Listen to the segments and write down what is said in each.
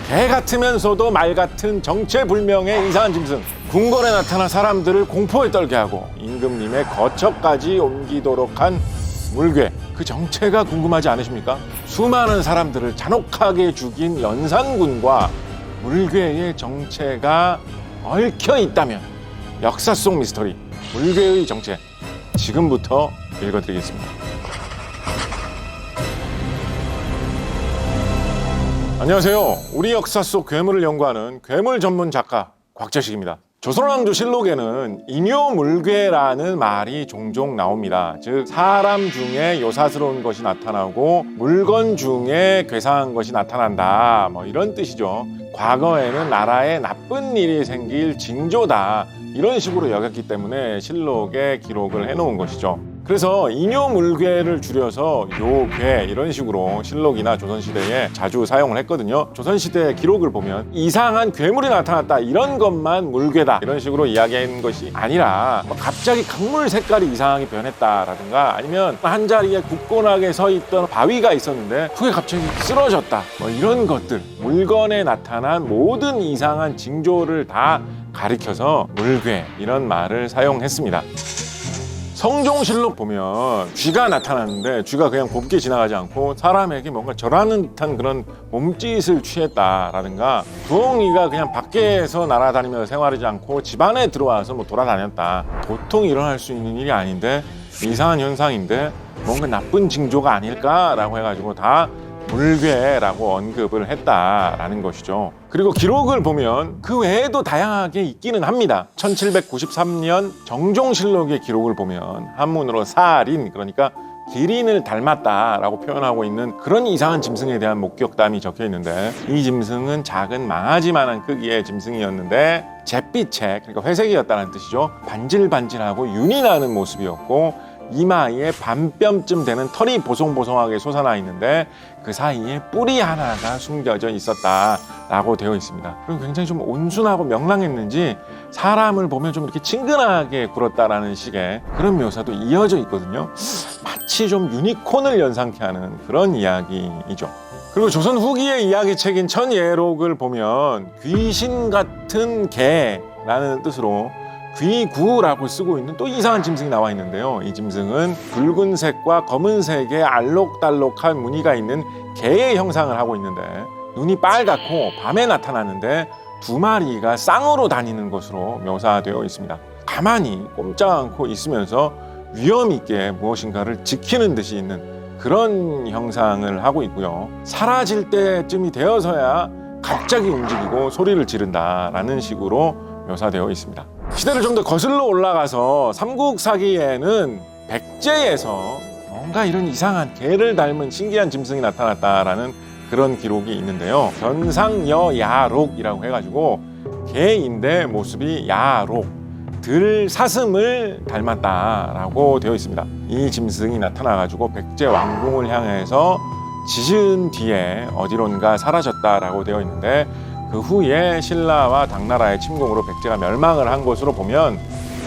개 같으면서도 말 같은 정체불명의 이상한 짐승. 궁궐에 나타나 사람들을 공포에 떨게 하고 임금님의 거처까지 옮기도록 한 물괴. 그 정체가 궁금하지 않으십니까? 수많은 사람들을 잔혹하게 죽인 연산군과 물괴의 정체가 얽혀 있다면 역사 속 미스터리 물괴의 정체 지금부터 읽어드리겠습니다. 안녕하세요. 우리 역사 속 괴물을 연구하는 괴물 전문 작가 곽재식입니다. 조선왕조실록에는 인효물괴라는 말이 종종 나옵니다. 즉 사람 중에 요사스러운 것이 나타나고 물건 중에 괴상한 것이 나타난다, 뭐 이런 뜻이죠. 과거에는 나라에 나쁜 일이 생길 징조다, 이런 식으로 여겼기 때문에 실록에 기록을 해놓은 것이죠. 그래서 인효물괴를 줄여서 요괴, 이런 식으로 실록이나 조선시대에 자주 사용을 했거든요. 조선시대 기록을 보면 이상한 괴물이 나타났다, 이런 것만 물괴다, 이런 식으로 이야기한 것이 아니라 갑자기 강물 색깔이 이상하게 변했다라든가, 아니면 한자리에 굳건하게 서 있던 바위가 있었는데 그게 갑자기 쓰러졌다, 뭐 이런 것들, 물건에 나타난 모든 이상한 징조를 다 가리켜서 물괴, 이런 말을 사용했습니다. 성종실록 보면 쥐가 나타났는데 쥐가 그냥 곱게 지나가지 않고 사람에게 뭔가 절하는 듯한 그런 몸짓을 취했다라든가, 부엉이가 그냥 밖에서 날아다니면서 생활하지 않고 집 안에 들어와서 뭐 돌아다녔다. 보통 일어날 수 있는 일이 아닌데 이상한 현상인데 뭔가 나쁜 징조가 아닐까라고 해가지고 다 물괴라고 언급을 했다라는 것이죠. 그리고 기록을 보면 그 외에도 다양하게 있기는 합니다. 1793년 정종실록의 기록을 보면 한문으로 사린, 그러니까 기린을 닮았다라고 표현하고 있는 그런 이상한 짐승에 대한 목격담이 적혀 있는데, 이 짐승은 작은 망아지만한 크기의 짐승이었는데 잿빛에, 그러니까 회색이었다는 뜻이죠. 반질반질하고 윤이 나는 모습이었고 이마에 반뼘쯤 되는 털이 보송보송하게 솟아나 있는데 그 사이에 뿔이 하나가 숨겨져 있었다라고 되어 있습니다. 그리고 굉장히 좀 온순하고 명랑했는지 사람을 보면 좀 이렇게 친근하게 굴었다라는 식의 그런 묘사도 이어져 있거든요. 마치 좀 유니콘을 연상케 하는 그런 이야기이죠. 그리고 조선 후기의 이야기책인 천예록을 보면 귀신 같은 개라는 뜻으로 귀구라고 쓰고 있는 또 이상한 짐승이 나와 있는데요. 이 짐승은 붉은색과 검은색의 알록달록한 무늬가 있는 개의 형상을 하고 있는데 눈이 빨갛고 밤에 나타나는데 두 마리가 쌍으로 다니는 것으로 묘사되어 있습니다. 가만히 꼼짝 않고 있으면서 위험 있게 무엇인가를 지키는 듯이 있는 그런 형상을 하고 있고요. 사라질 때쯤이 되어서야 갑자기 움직이고 소리를 지른다라는 식으로 묘사되어 있습니다. 시대를 좀 더 거슬러 올라가서 삼국사기에는 백제에서 뭔가 이런 이상한 개를 닮은 신기한 짐승이 나타났다라는 그런 기록이 있는데요. 견상여야록이라고 해가지고 개인데 모습이 야록, 들사슴을 닮았다라고 되어 있습니다. 이 짐승이 나타나가지고 백제 왕궁을 향해서 짖은 뒤에 어디론가 사라졌다라고 되어 있는데, 그 후에 신라와 당나라의 침공으로 백제가 멸망을 한 것으로 보면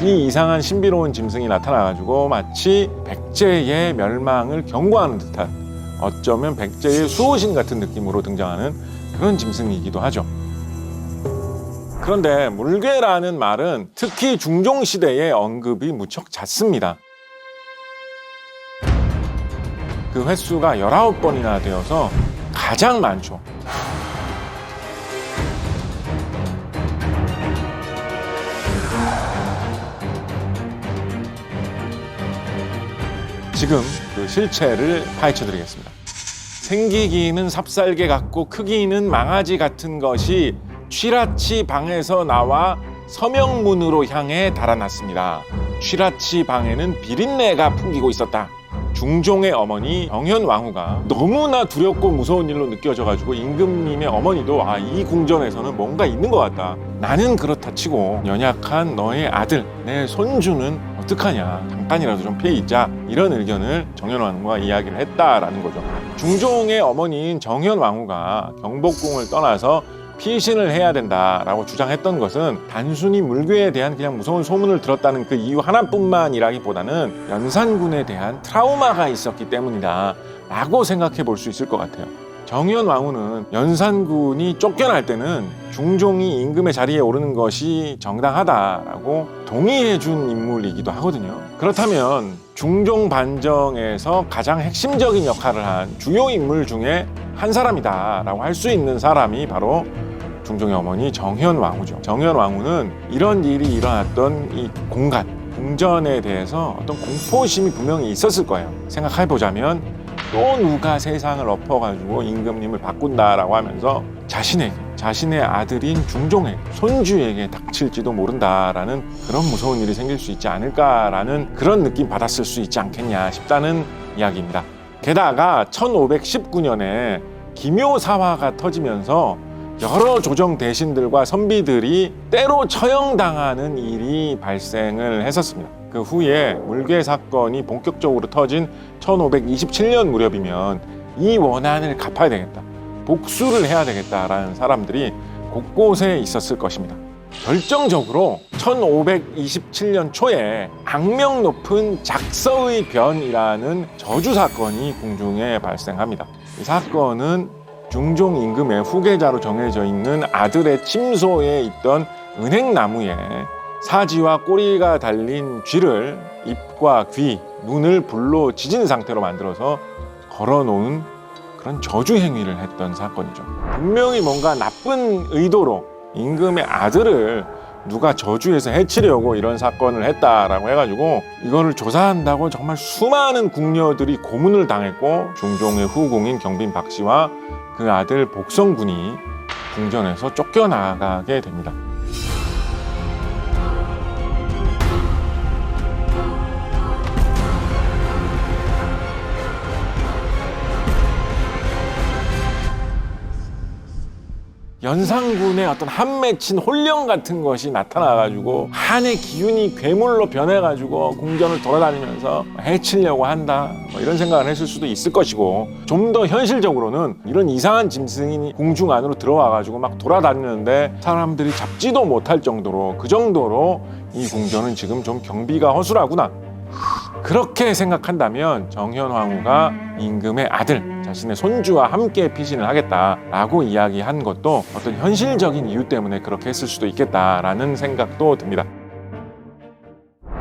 이 이상한 신비로운 짐승이 나타나가지고 마치 백제의 멸망을 경고하는 듯한, 어쩌면 백제의 수호신 같은 느낌으로 등장하는 그런 짐승이기도 하죠. 그런데 물괴라는 말은 특히 중종시대의 언급이 무척 잦습니다. 그 횟수가 19번이나 되어서 가장 많죠. 지금 그 실체를 파헤쳐 드리겠습니다. 생기기는 삽살개 같고 크기는 망아지 같은 것이 취라치 방에서 나와 서명문으로 향해 달아났습니다. 취라치 방에는 비린내가 풍기고 있었다. 중종의 어머니 정현왕후가 너무나 두렵고 무서운 일로 느껴져가지고 임금님의 어머니도 이 궁전에서는 뭔가 있는 것 같다. 나는 그렇다 치고 연약한 너의 아들, 내 손주는 어떡하냐. 잠깐이라도 좀 피해 있자. 이런 의견을 정현왕후가 이야기를 했다라는 거죠. 중종의 어머니인 정현왕후가 경복궁을 떠나서 피신을 해야 된다라고 주장했던 것은 단순히 물괴에 대한 그냥 무서운 소문을 들었다는 그 이유 하나뿐만이라기보다는 연산군에 대한 트라우마가 있었기 때문이다 라고 생각해 볼 수 있을 것 같아요. 정현 왕후는 연산군이 쫓겨날 때는 중종이 임금의 자리에 오르는 것이 정당하다라고 동의해 준 인물이기도 하거든요. 그렇다면 중종 반정에서 가장 핵심적인 역할을 한 주요 인물 중에 한 사람이다라고 할 수 있는 사람이 바로 중종의 어머니 정현 왕후죠. 정현 왕후는 이런 일이 일어났던 이 궁전에 대해서 어떤 공포심이 분명히 있었을 거예요. 생각해보자면 또 누가 세상을 엎어가지고 임금님을 바꾼다라고 하면서 자신의 아들인 중종의 손주에게 닥칠지도 모른다라는 그런 무서운 일이 생길 수 있지 않을까라는 그런 느낌 받았을 수 있지 않겠냐 싶다는 이야기입니다. 게다가 1519년에 기묘사화가 터지면서 여러 조정 대신들과 선비들이 때로 처형당하는 일이 발생을 했었습니다. 그 후에 물괴 사건이 본격적으로 터진 1527년 무렵이면 이 원한을 갚아야 되겠다, 복수를 해야 되겠다라는 사람들이 곳곳에 있었을 것입니다. 결정적으로 1527년 초에 악명 높은 작서의 변이라는 저주 사건이 궁중에 발생합니다. 이 사건은 중종 임금의 후계자로 정해져 있는 아들의 침소에 있던 은행나무에 사지와 꼬리가 달린 쥐를 입과 귀, 눈을 불로 지진 상태로 만들어서 걸어놓은 그런 저주 행위를 했던 사건이죠. 분명히 뭔가 나쁜 의도로 임금의 아들을 누가 저주해서 해치려고 이런 사건을 했다라고 해가지고 이거를 조사한다고 정말 수많은 궁녀들이 고문을 당했고 중종의 후궁인 경빈 박씨와 그 아들 복성군이 궁전에서 쫓겨나가게 됩니다. 연산군의 어떤 한 맺힌 혼령 같은 것이 나타나가지고 한의 기운이 괴물로 변해가지고 궁전을 돌아다니면서 해치려고 한다, 이런 생각을 했을 수도 있을 것이고, 좀 더 현실적으로는 이런 이상한 짐승이 궁중 안으로 들어와가지고 막 돌아다니는데 사람들이 잡지도 못할 정도로, 그 정도로 이 궁전은 지금 좀 경비가 허술하구나, 그렇게 생각한다면 정현 왕후가 임금의 아들, 자신의 손주와 함께 피신을 하겠다라고 이야기한 것도 어떤 현실적인 이유 때문에 그렇게 했을 수도 있겠다라는 생각도 듭니다.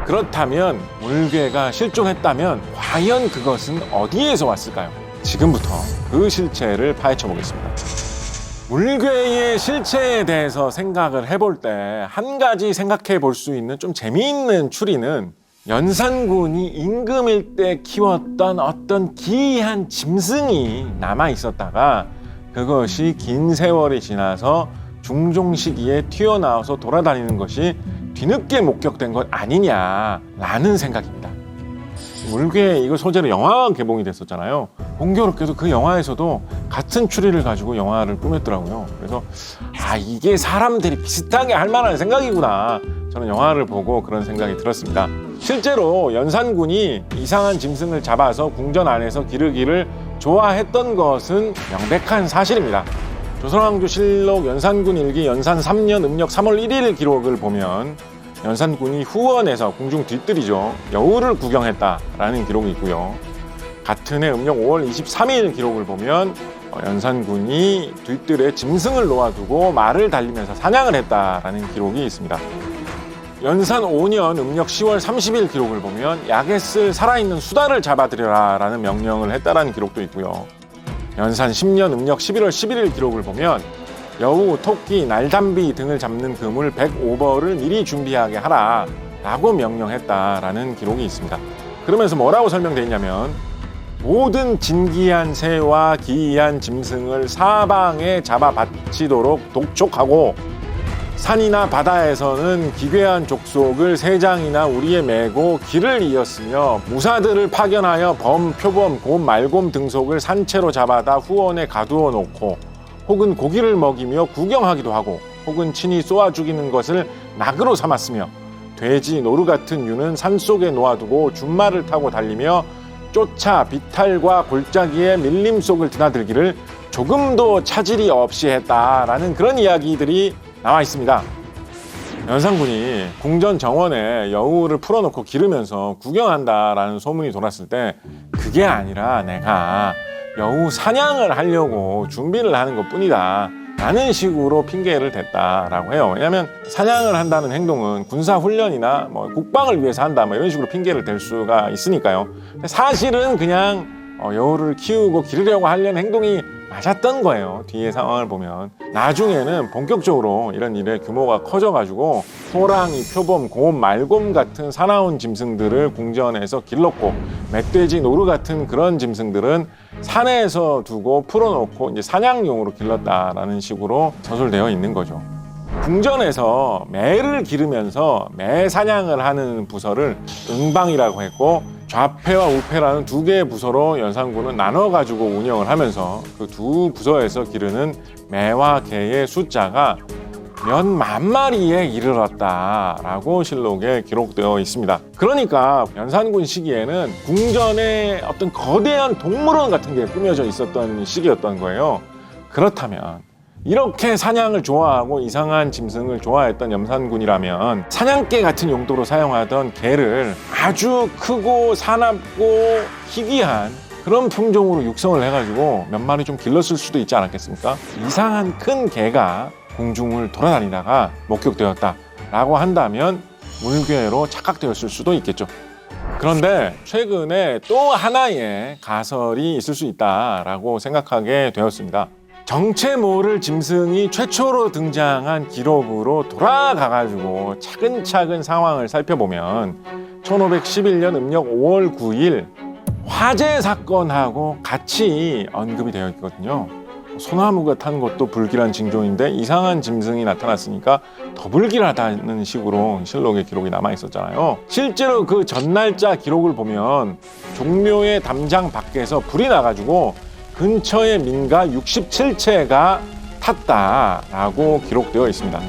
그렇다면 물괴가 실존했다면 과연 그것은 어디에서 왔을까요? 지금부터 그 실체를 파헤쳐 보겠습니다. 물괴의 실체에 대해서 생각을 해볼 때 한 가지 생각해 볼 수 있는 좀 재미있는 추리는, 연산군이 임금일 때 키웠던 어떤 기이한 짐승이 남아 있었다가 그것이 긴 세월이 지나서 중종 시기에 튀어나와서 돌아다니는 것이 뒤늦게 목격된 것 아니냐라는 생각입니다. 물괴 이거 소재로 영화 개봉이 됐었잖아요. 공교롭게도 그 영화에서도 같은 추리를 가지고 영화를 꾸몄더라고요. 그래서 이게 사람들이 비슷하게 할 만한 생각이구나, 저는 영화를 보고 그런 생각이 들었습니다. 실제로 연산군이 이상한 짐승을 잡아서 궁전 안에서 기르기를 좋아했던 것은 명백한 사실입니다. 조선왕조실록 연산군 일기 연산 3년 음력 3월 1일 기록을 보면 연산군이 후원에서 궁중 뒤뜰이죠, 여우를 구경했다라는 기록이 있고요. 같은 해 음력 5월 23일 기록을 보면 연산군이 뒤뜰에 짐승을 놓아두고 말을 달리면서 사냥을 했다라는 기록이 있습니다. 연산 5년 음력 10월 30일 기록을 보면 약에 쓸 살아있는 수달을 잡아들여라 라는 명령을 했다라는 기록도 있고요. 연산 10년 음력 11월 11일 기록을 보면 여우, 토끼, 날담비 등을 잡는 그물 105벌을 미리 준비하게 하라 라고 명령했다라는 기록이 있습니다. 그러면서 뭐라고 설명되어 있냐면, 모든 진기한 새와 기이한 짐승을 사방에 잡아 바치도록 독촉하고, 산이나 바다에서는 기괴한 족속을 세 장이나 우리에 메고 길을 이었으며, 무사들을 파견하여 범, 표범, 곰, 말곰 등속을 산채로 잡아다 후원에 가두어 놓고, 혹은 고기를 먹이며 구경하기도 하고, 혹은 친히 쏘아 죽이는 것을 낙으로 삼았으며, 돼지, 노루 같은 유는 산속에 놓아두고 준말을 타고 달리며 쫓아 비탈과 골짜기의 밀림 속을 드나들기를 조금도 차질이 없이 했다라는 그런 이야기들이 나와 있습니다. 연산군이 궁전 정원에 여우를 풀어놓고 기르면서 구경한다라는 소문이 돌았을 때, 그게 아니라 내가 여우 사냥을 하려고 준비를 하는 것뿐이다 라는 식으로 핑계를 댔다라고 해요. 왜냐하면 사냥을 한다는 행동은 군사훈련이나 뭐 국방을 위해서 한다 뭐 이런 식으로 핑계를 댈 수가 있으니까요. 사실은 그냥 여우를 키우고 기르려고 하려는 행동이 맞았던 거예요. 뒤에 상황을 보면 나중에는 본격적으로 이런 일의 규모가 커져가지고 호랑이, 표범, 곰, 말곰 같은 사나운 짐승들을 궁전에서 길렀고 멧돼지, 노루 같은 그런 짐승들은 산에서 두고 풀어놓고 이제 사냥용으로 길렀다라는 식으로 서술되어 있는 거죠. 궁전에서 매를 기르면서 매 사냥을 하는 부서를 응방이라고 했고 좌패와 우패라는 두 개의 부서로 연산군은 나눠가지고 운영을 하면서 그 두 부서에서 기르는 매와 개의 숫자가 몇 만 마리에 이르렀다라고 실록에 기록되어 있습니다. 그러니까 연산군 시기에는 궁전에 어떤 거대한 동물원 같은 게 꾸며져 있었던 시기였던 거예요. 그렇다면 이렇게 사냥을 좋아하고 이상한 짐승을 좋아했던 연산군이라면 사냥개 같은 용도로 사용하던 개를 아주 크고 사납고 희귀한 그런 품종으로 육성을 해가지고 몇 마리 좀 길렀을 수도 있지 않았겠습니까? 이상한 큰 개가 공중을 돌아다니다가 목격되었다라고 한다면 물괴로 착각되었을 수도 있겠죠. 그런데 최근에 또 하나의 가설이 있을 수 있다라고 생각하게 되었습니다. 정체 모를 짐승이 최초로 등장한 기록으로 돌아가가지고 차근차근 상황을 살펴보면 1511년 음력 5월 9일 화재 사건하고 같이 언급이 되어 있거든요. 소나무가 탄 것도 불길한 징조인데 이상한 짐승이 나타났으니까 더 불길하다는 식으로 실록에 기록이 남아 있었잖아요. 실제로 그 전날짜 기록을 보면 종묘의 담장 밖에서 불이 나가지고 근처의 민가 67채가 탔다라고 기록되어 있습니다.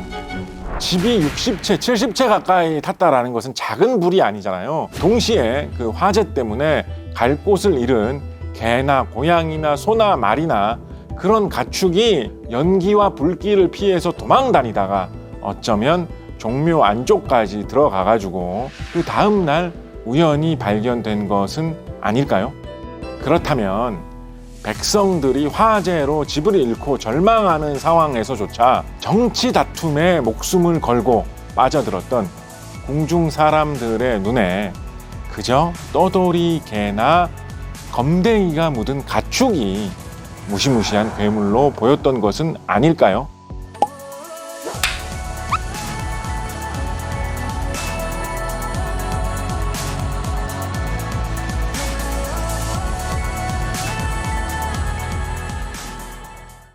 집이 60채, 70채 가까이 탔다라는 것은 작은 불이 아니잖아요. 동시에 그 화재 때문에 갈 곳을 잃은 개나 고양이나 소나 말이나 그런 가축이 연기와 불길을 피해서 도망 다니다가 어쩌면 종묘 안쪽까지 들어가가지고 그 다음날 우연히 발견된 것은 아닐까요? 그렇다면 백성들이 화재로 집을 잃고 절망하는 상황에서조차 정치 다툼에 목숨을 걸고 빠져들었던 궁중 사람들의 눈에 그저 떠돌이 개나 검댕이가 묻은 가축이 무시무시한 괴물로 보였던 것은 아닐까요?